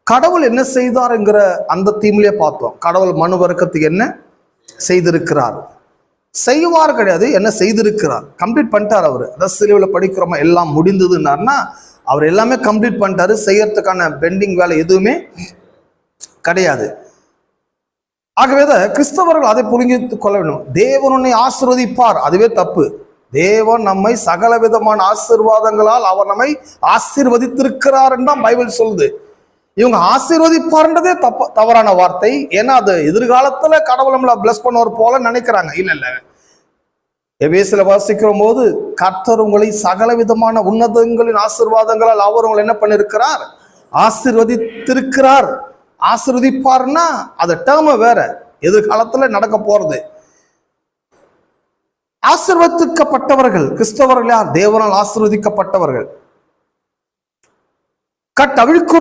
கடவுள் என்ன செய்தார்ங்கிற அந்த தீமிலே பார்த்தோம். கடவுள் மனு வர்க்கத்துக்கு என்ன செய்திருக்கிறார், செய்வார் கிடையாது, என்ன செய்திருக்கிறார், கம்ப்ளீட் பண்ணிட்டார் அவர். அதாவது சிலுவையில் படிக்கிறோமா எல்லாம் முடிந்ததுன்னாருன்னா அவர் எல்லாமே கம்ப்ளீட் பண்ணிட்டாரு. செய்யறதுக்கான பெண்டிங் வேலை எதுவுமே கிடையாது. ஆகவே கிறிஸ்தவர்கள் அதை புரிந்து கொள்ள வேண்டும். தேவன் உன்னை ஆசீர்வதிப்பார், அதுவே தப்பு. தேவன் நம்மை சகல விதமான ஆசீர்வாதங்களால் அவர் நம்மை ஆசீர்வதித்திருக்கிறார் என்றால் பைபிள் சொல்லுது. இவங்க ஆசீர்வதிப்பார்ன்றதே தவறான வார்த்தை. ஏன்னா அது எதிர்காலத்துல கடவுள் நம்மளை பிளஸ் பண்ணுவார் போல நினைக்கிறாங்க. இல்ல எபேசில வாசிக்கிற போது கர்த்தர் உங்களை சகல விதமான உன்னதங்களின் ஆசீர்வாதங்களால் அவர் உங்களை என்ன பண்ணிருக்கிறார், ஆசீர்வதித்திருக்கிறார். ஆசீர்வதிப்பார்னா அது டேர்ம் வேற, எதிர்காலத்துல நடக்க போறது. ஆசீர்வதிக்கப்பட்டவர்கள் கிறிஸ்தவர்கள் யார்? தேவனால் ஆசீர்வதிக்கப்பட்டவர்கள். கட்டவிழ்க்கும்